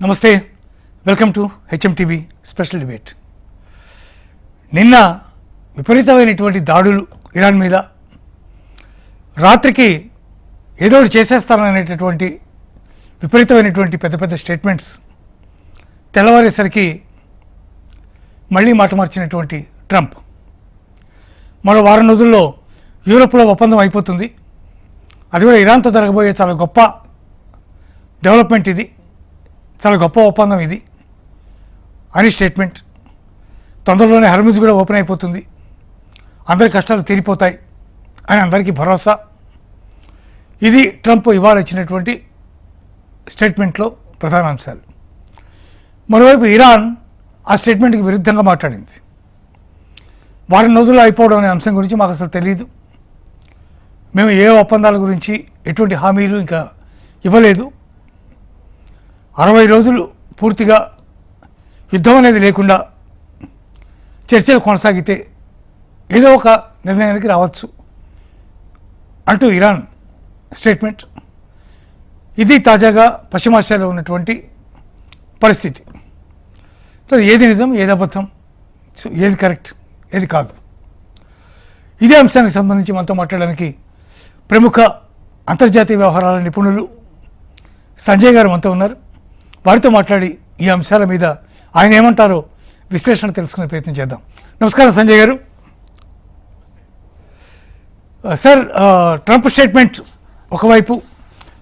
నమస్తే, welcome to HMTV special debate. నిన్న విపరీతమైనటువంటి దాడులు ఇరాన్ మీద, రాత్రికి ఏదో ఒకటి చేసేస్తాననేటటువంటి విపరీతమైనటువంటి పెద్ద పెద్ద స్టేట్మెంట్స్, తెల్లవారేసరికి మళ్ళీ మాట మార్చినటువంటి ట్రంప్. మరో వారం రోజుల్లో యూరోప్లో ఒప్పందం అయిపోతుంది, అది కూడా ఇరాన్తో జరగబోయే చాలా గొప్ప డెవలప్మెంట్, ఇది చాలా గొప్ప ఒప్పందం ఇది అని స్టేట్మెంట్. తొందరలోనే హర్ముజ్ కూడా ఓపెన్ అయిపోతుంది, అందరి కష్టాలు తీరిపోతాయి అని అందరికీ భరోసా. ఇది ట్రంప్ ఇవాళ ఇచ్చినటువంటి స్టేట్మెంట్లో ప్రధాన అంశాలు. మరోవైపు ఇరాన్ ఆ స్టేట్మెంట్కి విరుద్ధంగా మాట్లాడింది. వారం రోజుల్లో అయిపోవడం అనే అంశం గురించి మాకు అసలు తెలియదు, మేము ఏ ఒప్పందాల గురించి ఎటువంటి హామీలు ఇంకా ఇవ్వలేదు, 60 రోజులు పూర్తిగా యుద్ధం అనేది లేకుండా చర్చలు కొనసాగితే ఏదో ఒక నిర్ణయానికి రావచ్చు అంటూ ఇరాన్ స్టేట్మెంట్. ఇది తాజాగా పశ్చిమాసియాలో ఉన్నటువంటి పరిస్థితి. ఏది నిజం, ఏది అబద్ధం, ఏది కరెక్ట్, ఏది కాదు, ఇదే అంశానికి సంబంధించి మనతో మాట్లాడడానికి ప్రముఖ అంతర్జాతీయ వ్యవహారాల నిపుణులు సంజయ్ గారు మనతో ఉన్నారు. వారితో మాట్లాడి ఈ అంశాల మీద ఆయన ఏమంటారో విశ్లేషణ తెలుసుకునే ప్రయత్నం చేద్దాం. నమస్కారం సంజయ్ గారు. సార్, ట్రంప్ స్టేట్మెంట్ ఒకవైపు,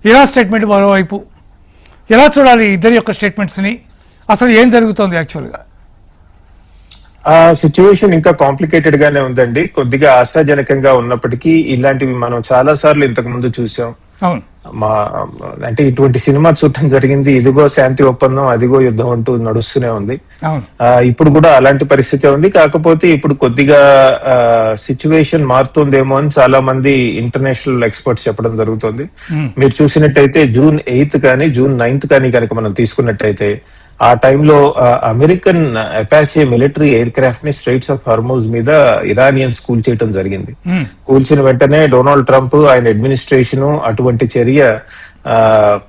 ఇరాన్ స్టేట్మెంట్ మరోవైపు, ఎలా చూడాలి ఇద్దరి యొక్క స్టేట్మెంట్స్ని? అసలు ఏం జరుగుతోంది యాక్చువల్గా? ఆ సిచ్యువేషన్ ఇంకా కాంప్లికేటెడ్ గానే ఉందండి. కొద్దిగా ఆశాజనకంగా ఉన్నప్పటికీ ఇలాంటివి మనం చాలా సార్లు ఇంతకు ముందు చూసాం. అవును, అంటే ఇటువంటి సినిమా చూడటం జరిగింది. ఇదిగో శాంతి ఒప్పందం, అదిగో యుద్ధం అంటూ నడుస్తూనే ఉంది. ఇప్పుడు కూడా అలాంటి పరిస్థితి ఉంది. కాకపోతే ఇప్పుడు కొద్దిగా సిచ్యువేషన్ మారుతుందేమో అని చాలా మంది ఇంటర్నేషనల్ ఎక్స్పర్ట్స్ చెప్పడం జరుగుతుంది. మీరు చూసినట్టయితే జూన్ 8 కానీ జూన్ 9 కానీ కనుక మనం తీసుకున్నట్టయితే, ఆ టైంలో American Apache military air craft ని స్ట్రైట్స్ ఆఫ్ హార్మోజ్ మీద ఇరానియన్స్ కూల్చేయటం జరిగింది. కూల్చిన వెంటనే డొనాల్డ్ ట్రంప్, ఆయన అడ్మినిస్ట్రేషన్ అటువంటి చర్య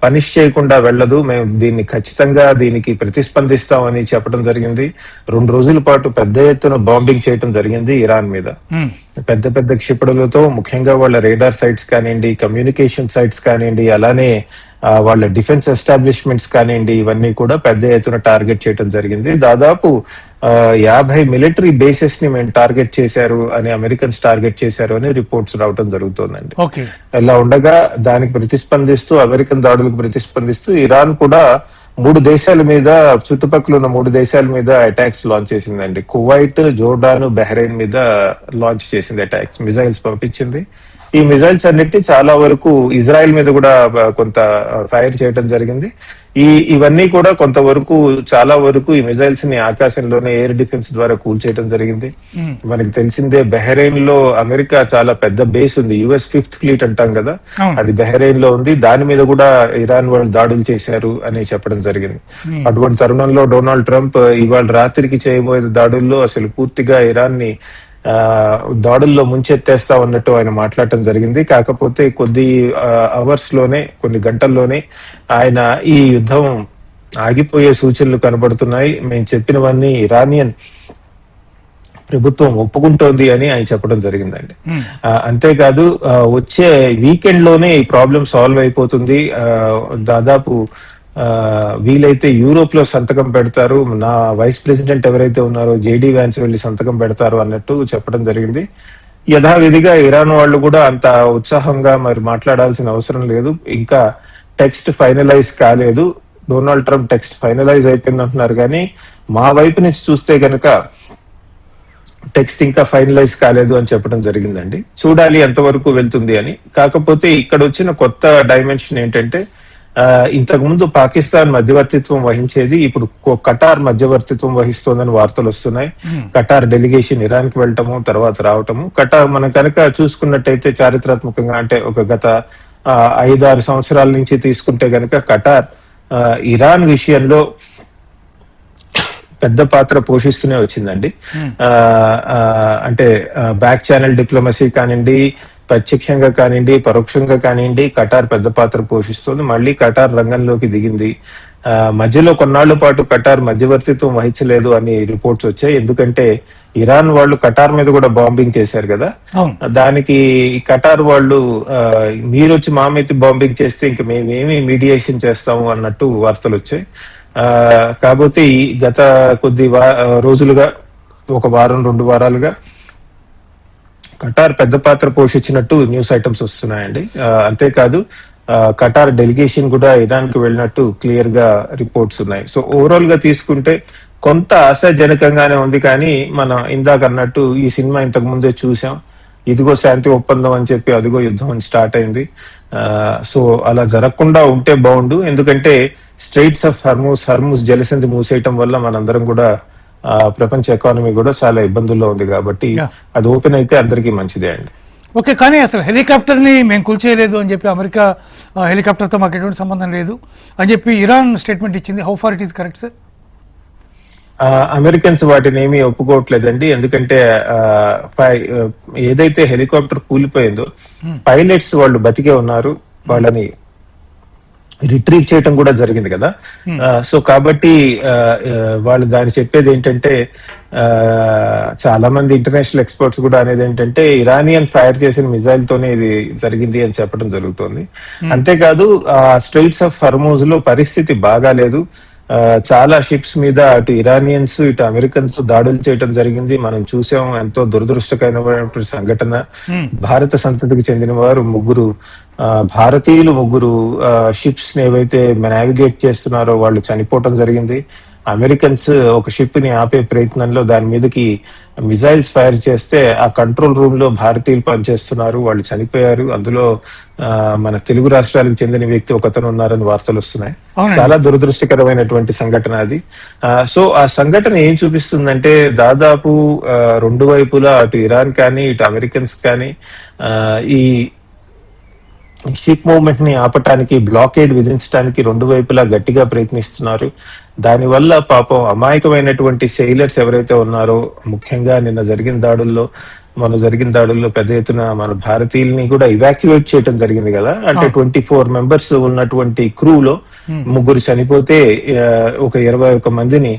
పనిష్ చేయకుండా వెళ్ళదు, మేము దీన్ని ఖచ్చితంగా దీనికి ప్రతిస్పందిస్తామని చెప్పడం జరిగింది. 2 రోజుల పాటు పెద్ద ఎత్తున బాంబింగ్ చేయడం జరిగింది ఇరాన్ మీద. పెద్ద పెద్ద క్షిపణులతో, ముఖ్యంగా వాళ్ళ రేడార్ సైట్స్ కానివ్వండి, కమ్యూనికేషన్ సైట్స్ కానివ్వండి, అలానే వాళ్ళ డిఫెన్స్ ఎస్టాబ్లిష్మెంట్స్ కానివ్వండి, ఇవన్నీ కూడా పెద్ద ఎత్తున టార్గెట్ చేయడం జరిగింది. దాదాపు 50 మిలిటరీ బేసెస్ ని మేము టార్గెట్ చేశారు అని, అమెరికన్స్ టార్గెట్ చేశారు అని రిపోర్ట్స్ రావడం జరుగుతోందండి. ఇలా ఉండగా దానికి ప్రతిస్పందిస్తూ, అమెరికన్ దాడులకు ప్రతిస్పందిస్తూ ఇరాన్ కూడా 3 దేశాల మీద, చుట్టుపక్కల ఉన్న 3 దేశాల మీద అటాక్స్ లాంచ్ చేసిందండి. కువైట్, జోర్డాన్, బహ్రెయిన్ మీద లాంచ్ చేసింది అటాక్స్, మిజైల్స్ పంపించింది. ఈ మిజైల్స్ అన్నిటిని చాలా వరకు ఇజ్రాయెల్ మీద కూడా కొంత ఫైర్ చేయడం జరిగింది. ఇవన్నీ కూడా కొంతవరకు, చాలా వరకు ఈ మిజైల్స్ ని ఆకాశంలోనే ఎయిర్ డిఫెన్స్ ద్వారా కూల్చేయడం జరిగింది. మనకి తెలిసిందే, బహ్రెయిన్ లో అమెరికా చాలా పెద్ద బేస్ ఉంది, US 5th ఫ్లీట్ అంటాం కదా, అది బహ్రెయిన్ లో ఉంది. దాని మీద కూడా ఇరాన్ వాళ్ళు దాడులు చేశారు అని చెప్పడం జరిగింది. అటువంటి తరుణంలో డొనాల్డ్ ట్రంప్ ఇవాళ రాత్రికి చేయబోయే దాడుల్లో అసలు పూర్తిగా ఇరాన్ ని దాడుల్లో ముంచెత్తేస్తా ఉన్నట్టు ఆయన మాట్లాడటం జరిగింది. కాకపోతే కొద్ది అవర్స్ లోనే, కొన్ని గంటల్లోనే ఆయన ఈ యుద్ధం ఆగిపోయే సూచనలు కనబడుతున్నాయి, మేము చెప్పినవన్నీ ఇరానియన్ ప్రభుత్వం ఒప్పుకుంటోంది అని ఆయన చెప్పడం జరిగిందండి. అంతేకాదు, వచ్చే వీకెండ్ లోనే ఈ ప్రాబ్లం సాల్వ్ అయిపోతుంది, దాదాపు వీలైతే యూరోప్ లో సంతకం పెడతారు, నా వైస్ ప్రెసిడెంట్ ఎవరైతే ఉన్నారో JD వ్యాన్స్ వెళ్లి సంతకం పెడతారు అన్నట్టు చెప్పడం జరిగింది. యథావిధిగా ఇరాన్ వాళ్ళు కూడా అంత ఉత్సాహంగా మరి మాట్లాడాల్సిన అవసరం లేదు, ఇంకా టెక్స్ట్ ఫైనలైజ్ కాలేదు, డొనాల్డ్ ట్రంప్ టెక్స్ట్ ఫైనలైజ్ అయిపోయింది అంటున్నారు. కానీ మా వైపు నుంచి చూస్తే గనక టెక్స్ట్ ఇంకా ఫైనలైజ్ కాలేదు అని చెప్పడం జరిగిందండి. చూడాలి ఎంతవరకు వెళ్తుంది అని. కాకపోతే ఇక్కడ వచ్చిన కొత్త డైమెన్షన్ ఏంటంటే, ఇంతకుముందు పాకిస్తాన్ మధ్యవర్తిత్వం వహించేది, ఇప్పుడు ఖటార్ మధ్యవర్తిత్వం వహిస్తోందని వార్తలు వస్తున్నాయి. ఖటార్ డెలిగేషన్ ఇరాన్ కి వెళ్ళటము, తర్వాత రావటము. ఖటార్ మనం కనుక చూసుకున్నట్టయితే చారిత్రాత్మకంగా, అంటే ఒక గత 5-6 సంవత్సరాల నుంచి తీసుకుంటే గనక ఖటార్ ఇరాన్ విషయంలో పెద్ద పాత్ర పోషిస్తూనే వచ్చిందండి. అంటే బ్యాక్ ఛానల్ డిప్లొమసీ కానివ్వండి, ప్రత్యక్షంగా కానివ్వండి, పరోక్షంగా కానివ్వండి ఖటార్ పెద్ద పాత్ర పోషిస్తుంది. మళ్ళీ ఖటార్ రంగంలోకి దిగింది. మధ్యలో కొన్నాళ్ల పాటు ఖటార్ మధ్యవర్తిత్వం వహించలేదు అని రిపోర్ట్స్ వచ్చాయి. ఎందుకంటే ఇరాన్ వాళ్ళు ఖటార్ మీద కూడా బాంబింగ్ చేశారు కదా, దానికి ఖటార్ వాళ్ళు మీరు వచ్చి మా మీద బాంబింగ్ చేస్తే ఇంక మేమేమి మీడియేషన్ చేస్తాము అన్నట్టు వార్తలు వచ్చాయి. కాకపోతే ఈ గత కొద్ది రోజులుగా, ఒక వారం 2 వారాలుగా ఖటార్ పెద్ద పాత్ర పోషించినట్టు న్యూస్ ఐటమ్స్ వస్తున్నాయండి. అంతేకాదు ఖటార్ డెలిగేషన్ కూడా ఇరాన్ కు వెళ్ళినట్టు క్లియర్ గా రిపోర్ట్స్ ఉన్నాయి. సో ఓవరాల్ గా తీసుకుంటే కొంత ఆశాజనకంగానే ఉంది. కానీ మనం ఇందాక అన్నట్టు ఈ సినిమా ఇంతకు ముందే చూసాం, ఇదిగో శాంతి ఒప్పందం అని చెప్పి అదిగో యుద్ధం అని స్టార్ట్ అయింది. సో అలా జరగకుండా ఉంటే బాగుండు. ఎందుకంటే స్ట్రైట్స్ ఆఫ్ హర్మూస్ జలసంధి మూసేయటం వల్ల మనందరం కూడా ప్రపంచ ఎకానమీ కూడా చాలా ఇబ్బందుల్లో ఉంది. కాబట్టి అది ఓపెన్ అయితే అందరికీ మంచిదే అండి. ఓకే, కానీ అసలు హెలికాప్టర్ని మేము కూల్చేయలేదు అని చెప్పి అమెరికా హెలికాప్టర్తో మాకు ఎటువంటి సంబంధం లేదు అని చెప్పి ఇరాన్ స్టేట్మెంట్ ఇచ్చింది. How far it is correct sir? Americans వాటిని ఏమీ ఒప్పుకోవట్లేదండి. ఎందుకంటే ఏదైతే హెలికాప్టర్ కూలిపోయిందో పైలట్స్ వాళ్ళు బతికే ఉన్నారు, వాళ్ళని రిట్రీవ్ చేయటం కూడా జరిగింది కదా. సో కాబట్టి వాళ్ళు దాన్ని చెప్పేది ఏంటంటే, చాలా మంది ఇంటర్నేషనల్ ఎక్స్పర్ట్స్ కూడా అనేది ఏంటంటే ఇరానియన్ ఫైర్ చేసిన మిజైల్ తోనే ఇది జరిగింది అని చెప్పడం జరుగుతుంది. అంతేకాదు స్ట్రైట్స్ ఆఫ్ హర్మూజ్ లో పరిస్థితి బాగాలేదు. చాలా షిప్స్ మీద అటు ఇరానియన్స్ ఇటు అమెరికన్స్ దాడులు చేయడం జరిగింది. మనం చూసాం, ఎంతో దురదృష్టకరమైనటువంటి సంఘటన. భారత సంతతికి చెందిన వారు భారతీయులు ముగ్గురు షిప్స్ ని ఏవైతే నావిగేట్ చేస్తున్నారో వాళ్ళు చనిపోవటం జరిగింది. అమెరికన్స్ ఒక షిప్ ని ఆపే ప్రయత్నంలో దాని మీదకి మిజైల్స్ ఫైర్ చేస్తే ఆ కంట్రోల్ రూమ్ లో భారతీయులు పనిచేస్తున్నారు, వాళ్ళు చనిపోయారు. అందులో మన తెలుగు రాష్ట్రాలకు చెందిన వ్యక్తి ఒకతను ఉన్నారని వార్తలు వస్తున్నాయి. చాలా దురదృష్టకరమైనటువంటి సంఘటన అది. సో ఆ సంఘటన ఏం చూపిస్తుందంటే, దాదాపు 2 వైపులా అటు ఇరాన్ కానీ ఇటు అమెరికన్స్ కానీ ఈ షిప్ మూవ్మెంట్ ని ఆపటానికి, బ్లాకేడ్ విధించడానికి 2 వైపులా గట్టిగా ప్రయత్నిస్తున్నారు. దానివల్ల పాపం అమాయకమైనటువంటి సెయిలర్స్ ఎవరైతే ఉన్నారో, ముఖ్యంగా మొన్న జరిగిన దాడుల్లో పెద్ద ఎత్తున మన భారతీయుల్ని కూడా ఇవాక్యువేట్ చేయడం జరిగింది కదా. అంటే 24 మెంబర్స్ ఉన్నటువంటి క్రూలో 3 చనిపోతే ఒక 21 మందిని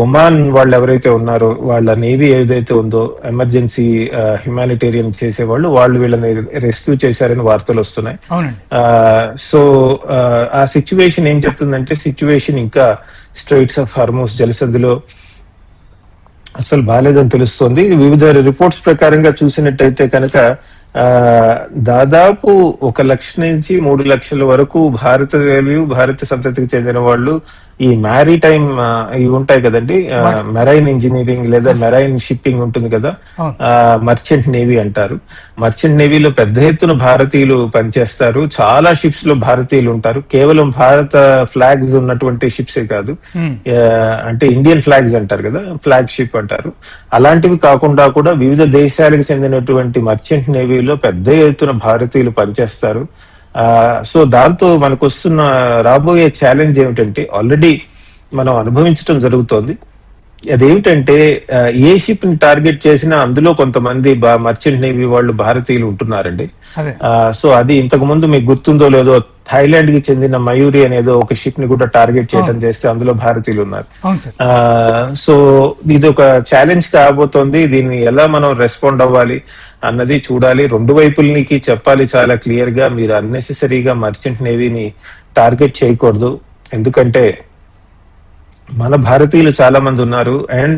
ఒమాన్ వాళ్ళు ఎవరైతే ఉన్నారో, వాళ్ళ నేవీ ఏదైతే ఉందో ఎమర్జెన్సీ హ్యుమానిటేరియన్ చేసేవాళ్ళు, వాళ్ళు వీళ్ళని రెస్క్యూ చేశారని వార్తలు వస్తున్నాయి. సో ఆ సిచ్యువేషన్ ఏం చెప్తుందంటే, సిచ్యువేషన్ ఇంకా స్ట్రైట్స్ ఆఫ్ హర్మూస్ జలసంధిలో అసలు బాలేదని తెలుస్తోంది. వివిధ రిపోర్ట్స్ ప్రకారంగా చూసినట్టయితే కనుక దాదాపు 1 లక్ష నుంచి 3 లక్షల వరకు భారత సంతతికి చెందిన వాళ్ళు ఈ మ్యారీటైమ్ ఇవి ఉంటాయి కదండి, మెరైన్ ఇంజనీరింగ్ లేదా మెరైన్ షిప్పింగ్ ఉంటుంది కదా, మర్చెంట్ నేవీ అంటారు. మర్చెంట్ నేవీలో పెద్ద ఎత్తున భారతీయులు పనిచేస్తారు. చాలా షిప్స్ లో భారతీయులు ఉంటారు. కేవలం భారత ఫ్లాగ్స్ ఉన్నటువంటి షిప్సే కాదు, అంటే ఇండియన్ ఫ్లాగ్స్ అంటారు కదా, ఫ్లాగ్ షిప్ అంటారు. అలాంటివి కాకుండా కూడా వివిధ దేశాలకు చెందినటువంటి మర్చెంట్ నేవీలో పెద్ద ఎత్తున భారతీయులు పనిచేస్తారు. సో దాంతో మనకు వస్తున్న రాబోయే ఛాలెంజ్ ఏమిటంటే, ఆల్రెడీ మనం అనుభవించడం జరుగుతోంది. అదేమిటంటే, ఏ షిప్ ని టార్గెట్ చేసినా అందులో కొంతమంది మర్చెంట్ నేవీ వాళ్ళు భారతీయులు ఉంటున్నారండి. సో అది ఇంతకు ముందు మీకు గుర్తుందో లేదో, థాయిలాండ్ కి చెందిన మయూరి అనేదో ఒక షిప్ ని కూడా టార్గెట్ చేయడం చేస్తే అందులో భారతీయులు ఉన్నారు. సో ఇది ఒక ఛాలెంజ్ కాబోతోంది. దీన్ని ఎలా మనం రెస్పాండ్ అవ్వాలి అన్నది చూడాలి. 2 వైపులకి చెప్పాలి చాలా క్లియర్ గా, మీరు అన్నెసెసరీగా మర్చెంట్ నేవీని టార్గెట్ చేయకూడదు. ఎందుకంటే మన భారతీయులు చాలా మంది ఉన్నారు, అండ్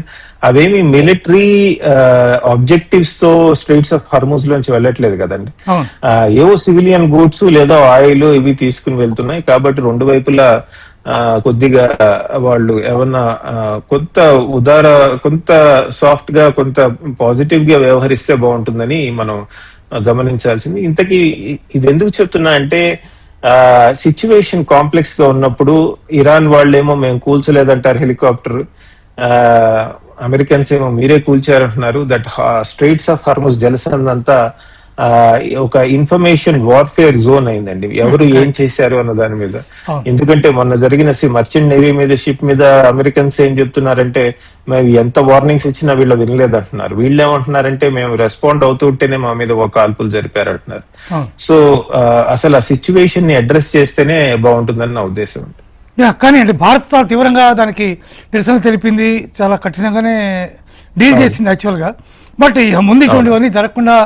అవేమి మిలిటరీ ఆబ్జెక్టివ్స్ తో స్ట్రైట్స్ ఆఫ్ హర్మూజ్ లోంచి వెళ్ళట్లేదు కదండి. ఏవో సివిలియన్ గూడ్స్ లేదా ఆయిల్ ఇవి తీసుకుని వెళ్తున్నాయి. కాబట్టి 2 వైపులా కొద్దిగా వాళ్ళు ఏమన్నా కొంత సాఫ్ట్ గా, కొంత పాజిటివ్ గా వ్యవహరిస్తే బాగుంటుందని మనం గమనించాల్సింది. ఇంతకీ ఇది ఎందుకు చెప్తున్నా అంటే, సిచ్యువేషన్ కాంప్లెక్స్ గా ఉన్నప్పుడు ఇరాన్ వాళ్ళేమో మేము కూల్చలేదంటారు హెలికాప్టర్, అమెరికన్స్ ఏమో మీరే కూల్చారంటున్నారు. దట్ స్ట్రైట్స్ ఆఫ్ హార్మూజ్ జలసంధి అంతా ఒక ఇన్ఫర్మేషన్ వార్ఫేర్ జోన్ అయిందండి, ఎవరు ఏం చేశారు అన్న దాని మీద. ఎందుకంటే మొన్న జరిగిన మర్చెంట్ నేవీ మీద షిప్ మీద అమెరికన్స్ ఏం చెప్తున్నారంటే, మేము ఎంత వార్నింగ్స్ ఇచ్చినా వీళ్ళు వినలేదు అంటున్నారు. వీళ్ళు ఏమంటున్నారంటే, మేము రెస్పాండ్ అవుతుంటేనే మా మీద ఒక కాల్పులు జరిపారు అంటున్నారు. సో అసలు ఆ సిచ్యువేషన్ ని అడ్రస్ చేస్తేనే బాగుంటుందని నా ఉద్దేశం. కానీ అండి భారత్ చాలా తీవ్రంగా దానికి నిరసన తెలిపింది, చాలా కఠినంగానే డీల్ చేసింది యాక్చువల్గా. బట్ ఇక ముందు ఇటువంటివన్నీ జరగకుండా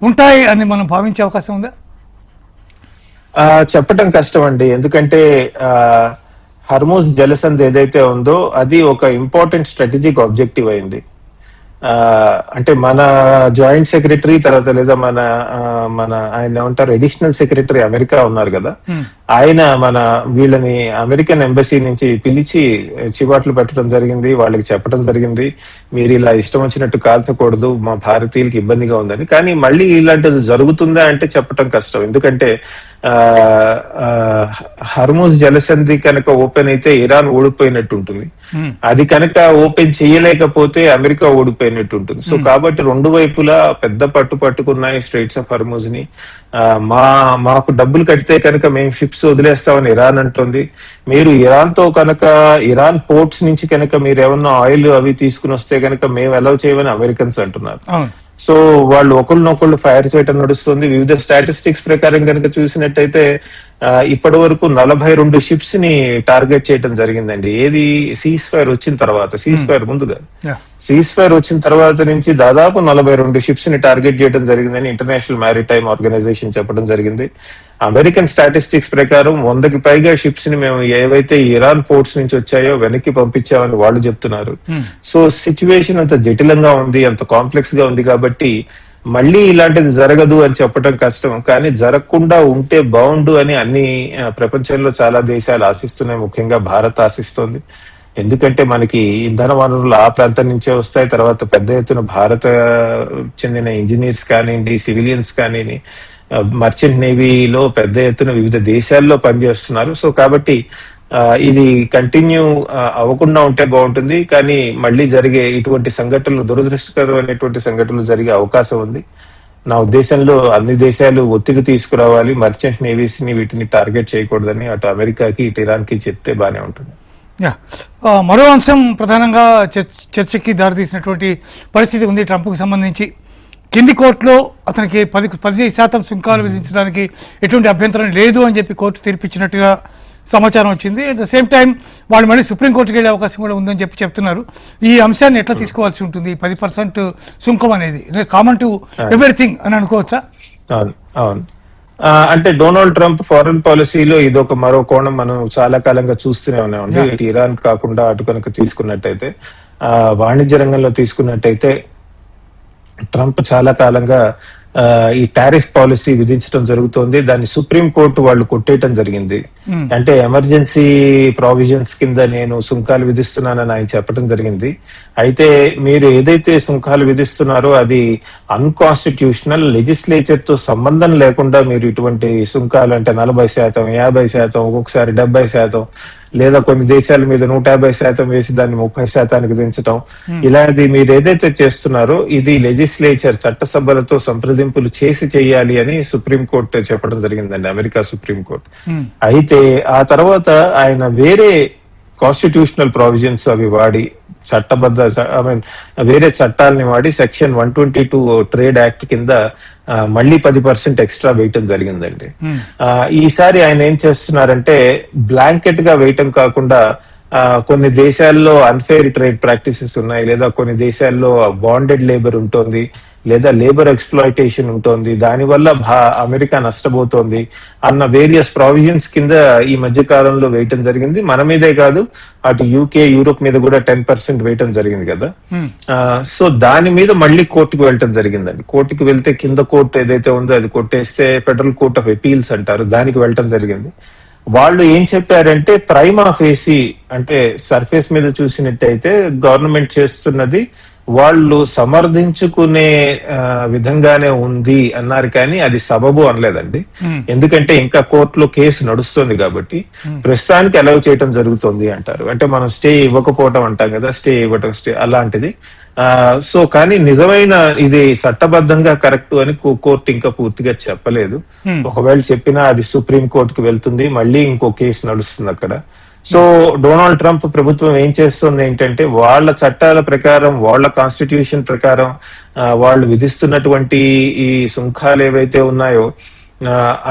ఉంటాయి అని మనం భావించే అవకాశం ఉందా? చెప్పటం కష్టం అండి, ఎందుకంటే హర్మూజ్ జలసంధి ఏదైతే ఉందో అది ఒక ఇంపార్టెంట్ స్ట్రాటజిక్ ఆబ్జెక్టివ్ అయింది. అంటే మన జాయింట్ సెక్రటరీ తర్వాత లేదా మన ఆయన ఏమంటారు అడిషనల్ సెక్రటరీ అమెరికా ఉన్నారు కదా, ఆయన మన వీళ్ళని అమెరికన్ ఎంబసీ నుంచి పిలిచి చివాట్లు పెట్టడం జరిగింది, వాళ్ళకి చెప్పడం జరిగింది, మీరు ఇలా ఇష్టం వచ్చినట్టు కాల్చకూడదు, మా భారతీయులకి ఇబ్బందిగా ఉందని. కానీ మళ్ళీ ఇలాంటిది జరుగుతుందా అంటే చెప్పటం కష్టం, ఎందుకంటే హర్మూజ్ జలసంధి కనుక ఓపెన్ అయితే ఇరాన్ ఓడిపోయినట్టు ఉంటుంది, అది కనుక ఓపెన్ చేయలేకపోతే అమెరికా ఓడిపోయినట్టు ఉంటుంది. సో కాబట్టి రెండు వైపులా పెద్ద పట్టుకున్నాయి స్ట్రైట్స్ ఆఫ్ హర్మూజ్ ని. మాకు డబ్బులు కడితే కనుక మేము షిప్స్ వదిలేస్తామని ఇరాన్ అంటుంది. మీరు ఇరాన్ తో కనుక ఇరాన్ పోర్ట్స్ నుంచి కనుక మీరు ఏమన్నా ఆయిల్ అవి తీసుకుని వస్తే కనుక మేము అలౌ చేయమని అమెరికన్స్ అంటున్నారు. సో వాళ్ళు ఒకళ్ళనొకళ్ళు ఫైర్ చేయటం నడుస్తుంది. వివిధ స్టాటిస్టిక్స్ ప్రకారం కనుక చూసినట్టయితే ఇప్పటి వరకు 42 షిప్స్ ని టార్గెట్ చేయడం జరిగిందండి. ఏది సీజ్ ఫైర్ వచ్చిన తర్వాత, సీజ్ ఫైర్ ముందుగా సీజ్ ఫైర్ వచ్చిన తర్వాత నుంచి దాదాపు 42 షిప్స్ ని టార్గెట్ చేయడం జరిగిందని ఇంటర్నేషనల్ మ్యారిటైమ్ ఆర్గనైజేషన్ చెప్పడం జరిగింది. అమెరికన్ స్టాటిస్టిక్స్ ప్రకారం 100కి పైగా షిప్స్ ని మేము ఏవైతే ఇరాన్ పోర్ట్స్ నుంచి వచ్చాయో వెనక్కి పంపించామని వాళ్ళు చెప్తున్నారు. సో సిచ్యువేషన్ అంత జటిలంగా ఉంది, అంత కాంప్లెక్స్ గా ఉంది కాబట్టి మళ్ళీ ఇలాంటిది జరగదు అని చెప్పడం కష్టం. కానీ జరగకుండా ఉంటే బాగుండు అని అన్ని ప్రపంచంలో చాలా దేశాలు ఆశిస్తున్నాయి, ముఖ్యంగా భారత్ ఆశిస్తోంది. ఎందుకంటే మనకి ఇంధన వనరులు ఆ ప్రాంతం నుంచే వస్తాయి. తర్వాత పెద్ద ఎత్తున భారత చెందిన ఇంజనీర్స్ కానివ్వండి, సివిలియన్స్ కానివ్వండి, మర్చెంట్ నేవీలో పెద్ద ఎత్తున వివిధ దేశాల్లో పనిచేస్తున్నారు. సో కాబట్టి ఇది కంటిన్యూ అవ్వకుండా ఉంటే బాగుంటుంది. కానీ మళ్ళీ జరిగే ఇటువంటి సంఘటనలు, దురదృష్టకరమైనటువంటి సంఘటనలు జరిగే అవకాశం ఉంది. నా ఉద్దేశంలో అన్ని దేశాలు ఒత్తిడి తీసుకురావాలి, మర్చెంట్ నేవీస్ ని వీటిని టార్గెట్ చేయకూడదని అటు అమెరికాకి ఇటు ఇరాన్ కి చెప్తే బానే ఉంటుంది. మరో అంశం ప్రధానంగా చర్చకి దారితీసినటువంటి పరిస్థితి ఉంది ట్రంప్ కు సంబంధించి. కింది కోర్టులో అతనికి 10% సుంకాలు విధించడానికి ఎటువంటి అభ్యంతరం లేదు అని చెప్పి కోర్టు తీర్పిచ్చినట్టుగా సమాచారం వచ్చింది. అట్ ద సేమ్ టైం వాళ్ళు మళ్ళీ సుప్రీంకోర్టుకి వెళ్ళే అవకాశం కూడా ఉందని చెప్తున్నారు. ఈ అంశాన్ని ఎట్లా తీసుకోవాల్సి ఉంటుంది? 10% సుంకం అనేది కామన్ టు ఎవ్రీథింగ్ అని అనుకోవచ్చా? అవును. అంటే డొనాల్డ్ ట్రంప్ ఫారెన్ పాలసీలో ఇదొక మరో కోణం మనం చాలా కాలంగా చూస్తూనే ఉన్నామండి. ఇటు ఇరాన్ కాకుండా అటు కనుక తీసుకున్నట్టయితే, వాణిజ్య రంగంలో తీసుకున్నట్టయితే ట్రంప్ చాలా కాలంగా ఈ టారిఫ్ పాలసీ విధించడం జరుగుతోంది. దాన్ని సుప్రీం కోర్టు వాళ్ళు కొట్టేయటం జరిగింది. అంటే ఎమర్జెన్సీ ప్రావిజన్స్ కింద నేను సుంకాలు విధిస్తున్నానని ఆయన చెప్పడం జరిగింది. అయితే మీరు ఏదైతే సుంకాలు విధిస్తున్నారో అది అన్కాన్స్టిట్యూషనల్, లెజిస్లేచర్ తో సంబంధం లేకుండా మీరు ఇటువంటి సుంకాలు అంటే 40%, 50%, ఒక్కొక్కసారి 70%, లేదా కొన్ని దేశాల మీద 150% వేసి దాన్ని 30% దించడం, ఇలాంటి మీరు ఏదైతే చేస్తున్నారో ఇది లెజిస్లేచర్ చట్టసభలతో సంప్రదింపులు చేసి చేయాలి అని సుప్రీంకోర్టు చెప్పడం జరిగిందండి, అమెరికా సుప్రీంకోర్టు. అయితే ఆ తర్వాత ఆయన వేరే కాన్స్టిట్యూషనల్ ప్రావిజన్స్ అవి వాడి చట్టబద్ధ వేరే చట్టాలని వాడి సెక్షన్ 122 ట్రేడ్ యాక్ట్ కింద మళ్ళీ 10% ఎక్స్ట్రా వేయటం జరిగిందండి. ఈసారి ఆయన ఏం చేస్తున్నారంటే బ్లాంకెట్ గా వేయటం కాకుండా కొన్ని దేశాల్లో అన్ఫెయిర్ ట్రేడ్ ప్రాక్టీసెస్ ఉన్నాయి, లేదా కొన్ని దేశాల్లో బాండెడ్ లేబర్ ఉంటుంది, లేదా లేబర్ ఎక్స్ప్లాయిటేషన్ ఉంటుంది, దానివల్ల అమెరికా నష్టపోతోంది అన్న వేరియస్ ప్రావిజన్స్ కింద ఈ మధ్య కాలంలో వేయటం జరిగింది. మన మీదే కాదు, అటు యూకే, యూరోప్ మీద కూడా 10% వేయటం జరిగింది కదా. సో దాని మీద మళ్ళీ కోర్టుకు వెళ్ళటం జరిగిందండి. కోర్టుకు వెళ్తే కింద కోర్టు ఏదైతే ఉందో అది కొట్టేస్తే ఫెడరల్ కోర్ట్ ఆఫ్ అపీల్స్ అంటారు, దానికి వెళ్ళటం జరిగింది. వాళ్ళు ఏం చెప్పారంటే ప్రైమా ఫేసి అంటే సర్ఫేస్ మీద చూసినట్టయితే గవర్నమెంట్ చేస్తున్నది వాళ్ళు సమర్థించుకునే విధంగానే ఉంది అన్నారు, కానీ అది సబబు అనలేదండి. ఎందుకంటే ఇంకా కోర్టులో కేసు నడుస్తుంది కాబట్టి ప్రస్తుతానికి అలౌ చేయటం జరుగుతుంది అంటారు. అంటే మనం స్టే ఇవ్వకపోవటం అంటాం కదా, స్టే ఇవ్వటం, స్టే అలాంటిది. సో కానీ నిజమైన ఇది చట్టబద్ధంగా కరెక్ట్ అని కోర్టు ఇంకా పూర్తిగా చెప్పలేదు. ఒకవేళ చెప్పినా అది సుప్రీం కోర్టుకి వెళ్తుంది, మళ్ళీ ఇంకో కేసు నడుస్తుంది అక్కడ. సో డొనాల్డ్ ట్రంప్ ప్రభుత్వం ఏం చేస్తుంది ఏంటంటే వాళ్ళ చట్టాల ప్రకారం, వాళ్ళ కాన్స్టిట్యూషన్ ప్రకారం వాళ్ళు విధిస్తున్నటువంటి ఈ సుంకాలు ఏవైతే ఉన్నాయో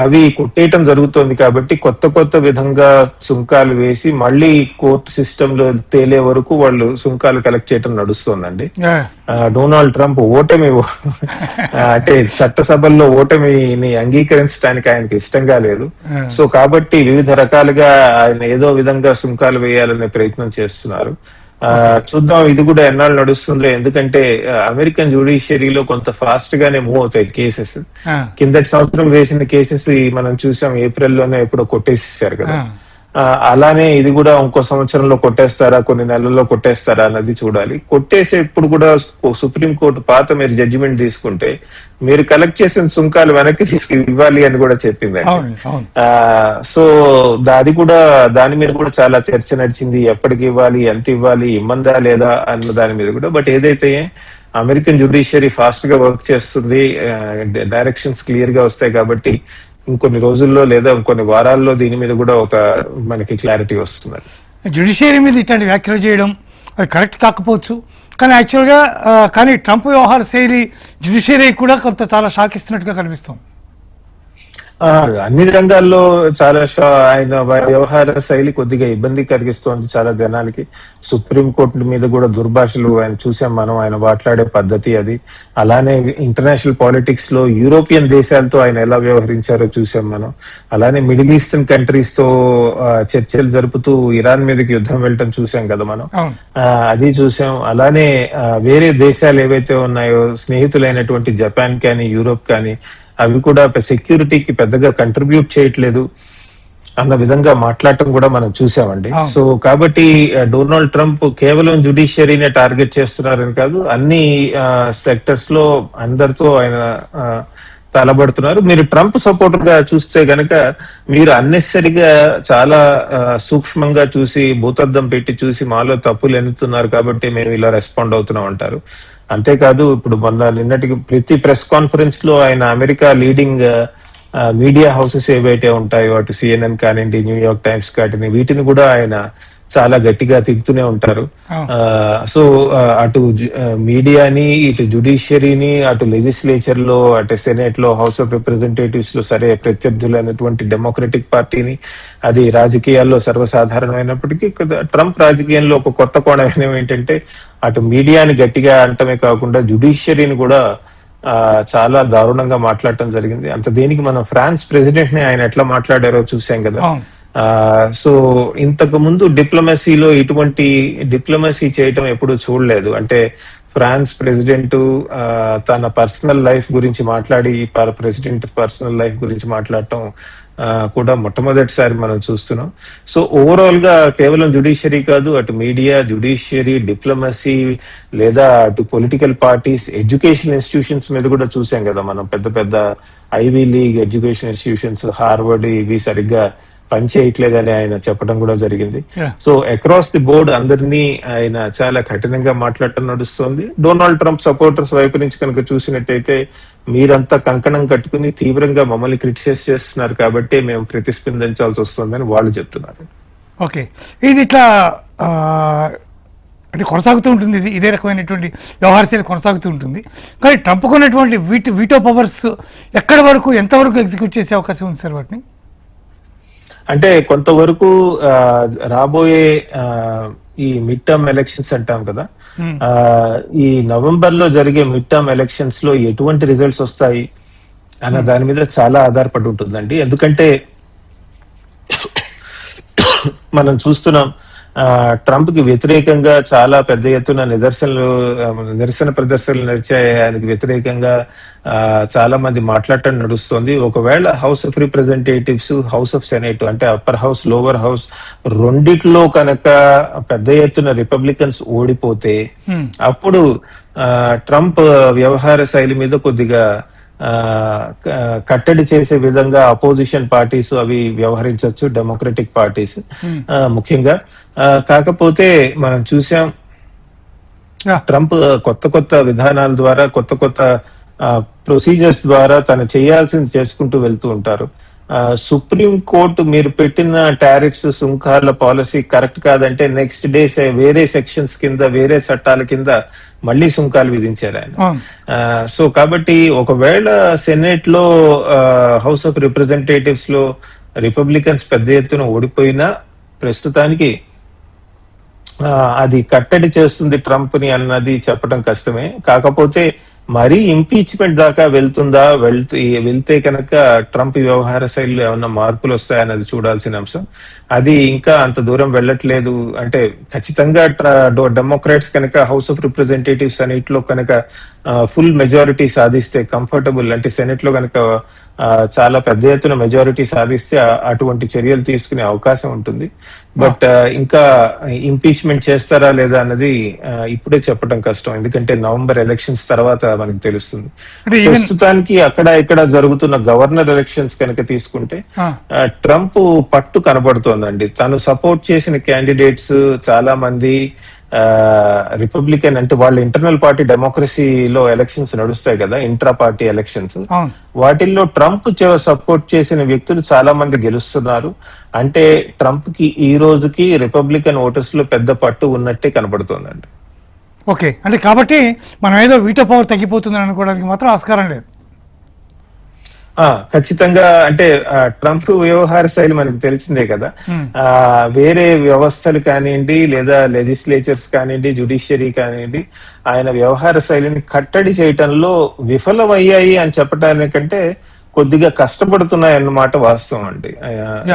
అవి కొట్టేయటం జరుగుతోంది. కాబట్టి కొత్త విధంగా సుంకాలు వేసి మళ్ళీ కోర్టు సిస్టమ్ లో తేలే వరకు వాళ్ళు సుంకాలు కలెక్ట్ చేయటం నడుస్తోందండి. డొనాల్డ్ ట్రంప్ ఓటమి అంటే చట్టసభల్లో ఓటమిని అంగీకరించడానికి ఆయనకి ఇష్టంగా లేదు. సో కాబట్టి వివిధ రకాలుగా ఆయన ఏదో విధంగా సుంకాలు వేయాలనే ప్రయత్నం చేస్తున్నారు. చూద్దాం ఇది కూడా ఎన్నాళ్ళు నడుస్తుందో, ఎందుకంటే అమెరికన్ జ్యుడిషియరీలో కొంత ఫాస్ట్ గానే మూవ్ అవుతాయి కేసెస్. కిందటి సంవత్సరం వేసిన కేసెస్ మనం చూసాం ఏప్రిల్లోనే ఎప్పుడో కొట్టేసేసారు కదా. అలానే ఇది కూడా ఇంకో సంవత్సరంలో కొట్టేస్తారా, కొన్ని నెలల్లో కొట్టేస్తారా అన్నది చూడాలి. కొట్టేసే ఇప్పుడు కూడా సుప్రీం కోర్టు పాత మీరు జడ్జిమెంట్ తీసుకుంటే మీరు కలెక్ట్ చేసిన సుంకాలు వెనక్కి తీసుకు ఇవ్వాలి అని కూడా చెప్పిందండి. సో అది కూడా దాని మీద కూడా చాలా చర్చ నడిచింది. ఎప్పటికి ఇవ్వాలి, ఎంత ఇవ్వాలి, ఇమ్మందా లేదా అన్న దాని మీద కూడా. బట్ ఏదైతే అమెరికన్ జ్యుడిషియరీ ఫాస్ట్ గా వర్క్ చేస్తుంది, డైరెక్షన్స్ క్లియర్ గా వస్తాయి కాబట్టి ఇంకొన్ని రోజుల్లో లేదా ఇంకొన్ని వారాల్లో దీని మీద కూడా ఒక మనకి క్లారిటీ వస్తుంది. జ్యుడిషియరీ మీద ఇట్లాంటి వ్యాఖ్యలు చేయడం అది కరెక్ట్ కాకపోవచ్చు, కానీ యాక్చువల్గా కానీ ట్రంప్ వ్యవహార శైలి జ్యుడిషియరీ కూడా కొంత చాలా షాక్ ఇస్తున్నట్టుగా కనిపిస్తుంది. అన్ని రంగాల్లో చాలా ఆయన వ్యవహార శైలి కొద్దిగా ఇబ్బంది కలిగిస్తోంది చాలా జనాలకి. సుప్రీం కోర్టు మీద కూడా దుర్భాషలు ఆయన చూసాం మనం, ఆయన మాట్లాడే పద్ధతి అది. అలానే ఇంటర్నేషనల్ పాలిటిక్స్ లో యూరోపియన్ దేశాలతో ఆయన ఎలా వ్యవహరించారో చూసాం మనం. అలానే మిడిల్ ఈస్టర్న్ కంట్రీస్ తో చర్చలు జరుపుతూ ఇరాన్ మీదకి యుద్ధం వెళ్ళటం చూసాం కదా మనం, అది చూసాం. అలానే వేరే దేశాలు ఏవైతే ఉన్నాయో స్నేహితులైనటువంటి జపాన్ కానీ యూరోప్ కానీ అవి కూడా సెక్యూరిటీకి పెద్దగా కంట్రిబ్యూట్ చేయట్లేదు అన్న విధంగా మాట్లాడటం కూడా మనం చూసామండి. సో కాబట్టి డొనాల్డ్ ట్రంప్ కేవలం జ్యుడిషియరీనే టార్గెట్ చేస్తున్నారని కాదు, అన్ని సెక్టర్స్ లో అందరితో ఆయన తలబడుతున్నారు. మీరు ట్రంప్ సపోర్టర్ గా చూస్తే గనక మీరు అన్నెసరిగా చాలా సూక్ష్మంగా చూసి భూతద్దం పెట్టి చూసి మాలో తప్పులు ఎన్నుతున్నారు కాబట్టి మేము ఇలా రెస్పాండ్ అవుతున్నాం అంటారు. అంతేకాదు ఇప్పుడు నిన్నటికి ప్రతి ప్రెస్ కాన్ఫరెన్స్ లో ఆయన అమెరికా లీడింగ్ మీడియా హౌసెస్ ఏవైతే ఉంటాయో అటు CNN కానివ్వండి, న్యూయార్క్ టైమ్స్ కానివ్వండి, వీటిని కూడా ఆయన చాలా గట్టిగా తిడుతూనే ఉంటారు. సో అటు మీడియాని, ఇటు జ్యుడిషియరీని, అటు లెజిస్లేచర్ లో, అటు సెనేట్ లో, హౌస్ ఆఫ్ రిప్రజెంటేటివ్స్ లో సరే ప్రత్యర్థులైనటువంటి డెమోక్రటిక్ పార్టీని, అది రాజకీయాల్లో సర్వసాధారణమైనప్పటికీ ట్రంప్ రాజకీయంలో ఒక కొత్త కోణం ఏంటంటే అటు మీడియాని గట్టిగా అంటమే కాకుండా జ్యుడిషియరీని కూడా చాలా దారుణంగా మాట్లాడటం జరిగింది. అంత దేనికి మనం ఫ్రాన్స్ ప్రెసిడెంట్ ని ఆయన ఎట్లా మాట్లాడారో చూసాం కదా. సో ఇంతకు ముందు డిప్లొమసీలో ఇటువంటి డిప్లొమసీ చేయటం ఎప్పుడు చూడలేదు. అంటే ఫ్రాన్స్ ప్రెసిడెంట్ తన పర్సనల్ లైఫ్ గురించి మాట్లాడి ప్రెసిడెంట్ పర్సనల్ లైఫ్ గురించి మాట్లాడటం కూడా మొట్టమొదటిసారి మనం చూస్తున్నాం. సో ఓవరాల్ గా కేవలం జ్యుడిషియరీ కాదు, అటు మీడియా, జ్యుడిషియరీ, డిప్లొమసీ లేదా అటు పొలిటికల్ పార్టీస్, ఎడ్యుకేషన్ ఇన్స్టిట్యూషన్స్ మీద కూడా చూసాం కదా మనం. పెద్ద ivy league education institutions, Harvard, ఇవి సరిగ్గా పనిచేయట్లేదని ఆయన చెప్పడం కూడా జరిగింది. సో అక్రాస్ ది బోర్డ్ అందరినీ ఆయన చాలా కఠినంగా మాట్లాడటం నడుస్తోంది. డొనాల్డ్ ట్రంప్ సపోర్టర్స్ వైపు నుంచి కనుక చూసినట్టయితే మీరంతా కంకణం కట్టుకుని తీవ్రంగా మమ్మల్ని క్రిటిసైజ్ చేస్తున్నారు కాబట్టి మేము ప్రతిస్పందించాల్సి వస్తుందని వాళ్ళు చెప్తున్నారు. ఓకే, ఇది ఇట్లా అంటే కొనసాగుతూ ఉంటుంది, ఇదే రకమైనటువంటి వ్యవహార శైలి కొనసాగుతూ ఉంటుంది. కానీ ట్రంప్ కొన్నటువంటి వీటో పవర్స్ ఎక్కడి వరకు, ఎంతవరకు ఎగ్జిక్యూట్ చేసే అవకాశం ఉంది సార్ వాటిని? అంటే కొంతవరకు రాబోయే ఈ మిడ్ టర్మ్ ఎలక్షన్స్ అంటాం కదా, ఈ నవంబర్ లో జరిగే మిడ్ టర్మ్ ఎలక్షన్స్ లో ఎటువంటి రిజల్ట్స్ వస్తాయి అన్న దాని మీద చాలా ఆధారపడి ఉంటుందండి. ఎందుకంటే మనం చూస్తున్నాం ట్రంప్ కి వ్యతిరేకంగా చాలా పెద్ద ఎత్తున నిరసన ప్రదర్శనలు నడిచాయి. ఆయనకు వ్యతిరేకంగా చాలా మంది మాట్లాడటం నడుస్తోంది. ఒకవేళ house of representatives, house of senate అంటే అప్పర్ హౌస్, లోవర్ హౌస్ రెండిట్లో కనుక పెద్ద ఎత్తున రిపబ్లికన్స్ ఓడిపోతే అప్పుడు ట్రంప్ వ్యవహార శైలి మీద కొద్దిగా కట్టడి చేసే విధంగా అపోజిషన్ పార్టీస్ అవి వ్యవహరించవచ్చు, డెమోక్రటిక్ పార్టీస్ ముఖ్యంగా. కాకపోతే మనం చూసాం ట్రంప్ కొత్త కొత్త విధానాల ద్వారా కొత్త కొత్త ప్రొసీజర్స్ ద్వారా తను చేయాల్సింది చేసుకుంటూ వెళ్తూ ఉంటారు. సుప్రీం కోర్టు మీరు పెట్టిన టారిఫ్స్ సుంకాల పాలసీ కరెక్ట్ కాదంటే నెక్స్ట్ డే వేరే సెక్షన్స్ కింద వేరే చట్టాల కింద మళ్ళీ సుంకాలు విధించారు ఆయన. సో కాబట్టి ఒకవేళ సెనెట్ లో హౌస్ ఆఫ్ రిప్రజెంటేటివ్స్ లో రిపబ్లికన్స్ పెద్ద ఎత్తున ఓడిపోయినా ప్రస్తుతానికి అది కట్టడి చేస్తుంది ట్రంప్ ని అన్నది చెప్పడం కష్టమే. కాకపోతే మరీ ఇంపీచ్మెంట్ దాకా వెళ్తుందా, వెళ్తే కనుక ట్రంప్ వ్యవహార శైలిలో ఏమన్నా మార్పులు వస్తాయన్నది చూడాల్సిన అంశం. అది ఇంకా అంత దూరం వెళ్ళట్లేదు. అంటే ఖచ్చితంగా డెమోక్రాట్స్ కనుక హౌస్ ఆఫ్ రిప్రజెంటేటివ్స్ అన్నిటిలో కనుక ఫుల్ మెజారిటీ సాధిస్తే కంఫర్టబుల్, అంటే సెనెట్ లో కనుక చాలా పెద్ద ఎత్తున మెజారిటీ సాధిస్తే అటువంటి చర్యలు తీసుకునే అవకాశం ఉంటుంది. బట్ ఇంకా ఇంపీచ్మెంట్ చేస్తారా లేదా అన్నది ఇప్పుడే చెప్పడం కష్టం, ఎందుకంటే నవంబర్ ఎలక్షన్స్ తర్వాత మనకు తెలుస్తుంది. ప్రస్తుతానికి అక్కడ ఇక్కడ జరుగుతున్న గవర్నర్ ఎలక్షన్స్ కనుక తీసుకుంటే ట్రంప్ పట్టు కనబడుతోందండి. తను సపోర్ట్ చేసిన క్యాండిడేట్స్ చాలా మంది రిపబ్లికన్, అంటే వాళ్ళ ఇంటర్నల్ పార్టీ డెమోక్రసీలో ఎలక్షన్స్ నడుస్తాయి కదా, ఇంట్రా పార్టీ ఎలక్షన్స్, వాటిల్లో ట్రంప్ సపోర్ట్ చేసిన వ్యక్తులు చాలా మంది గెలుస్తున్నారు. అంటే ట్రంప్ కి ఈ రోజుకి రిపబ్లికన్ ఓటర్స్ లో పెద్ద పట్టు ఉన్నట్టే కనబడుతోందండి. ఓకే, అంటే కాబట్టి మనం ఏదో వీటో పవర్ తగ్గిపోతుందని అనుకోవడానికి మాత్రం ఆస్కారం లేదు. ఖచ్చితంగా, అంటే ట్రంప్ వ్యవహార శైలి మనకు తెలిసిందే కదా. వేరే వ్యవస్థలు కానివ్వండి, లేదా లెజిస్లేచర్స్ కానివ్వండి, జ్యుడిషియరీ కానివ్వండి, ఆయన వ్యవహార శైలిని కట్టడి చేయటంలో విఫలమయ్యాయి అని చెప్పడానికంటే కొద్దిగా కష్టపడుతున్నాయి అన్నమాట వాస్తవం అండి.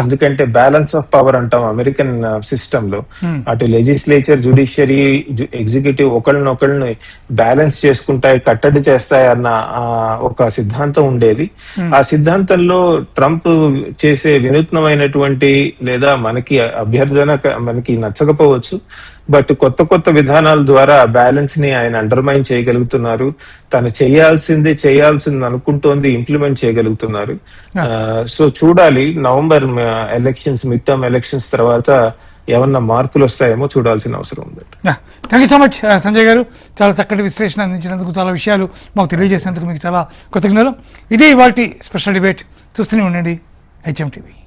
ఎందుకంటే బ్యాలెన్స్ ఆఫ్ పవర్ అంటాం అమెరికన్ సిస్టమ్ లో, అటు లెజిస్లేచర్, జ్యుడిషియరీ, ఎగ్జిక్యూటివ్ ఒకళ్ళని బ్యాలెన్స్ చేసుకుంటాయి, కట్టడి చేస్తాయి అన్న ఒక సిద్ధాంతం ఉండేది. ఆ సిద్ధాంతంలో ట్రంప్ చేసే వినూత్నమైనటువంటి లేదా మనకి మనకి నచ్చకపోవచ్చు, బట్ కొత్త కొత్త విధానాల ద్వారా బ్యాలెన్స్ ని ఆయన అండర్మైన్ చేయగలుగుతున్నారు. తను చేయాల్సింది అనుకుంటోంది ఇంప్లిమెంట్ చేయగలుగుతున్నారు. సో చూడాలి, November elections, mid term elections తర్వాత ఏమన్నా మార్పులు వస్తాయేమో చూడాల్సిన అవసరం ఉంది. Thank you so much Sanjay గారు, చాలా చక్కటి విశ్లేషణ అందించినందుకు, చాలా విషయాలు మాకు తెలియజేసినందుకు మీకు చాలా కృతజ్ఞతలు. ఇది ఇవాల్టి స్పెషల్ డిబేట్. చూస్తూనే ఉండండి HM TV.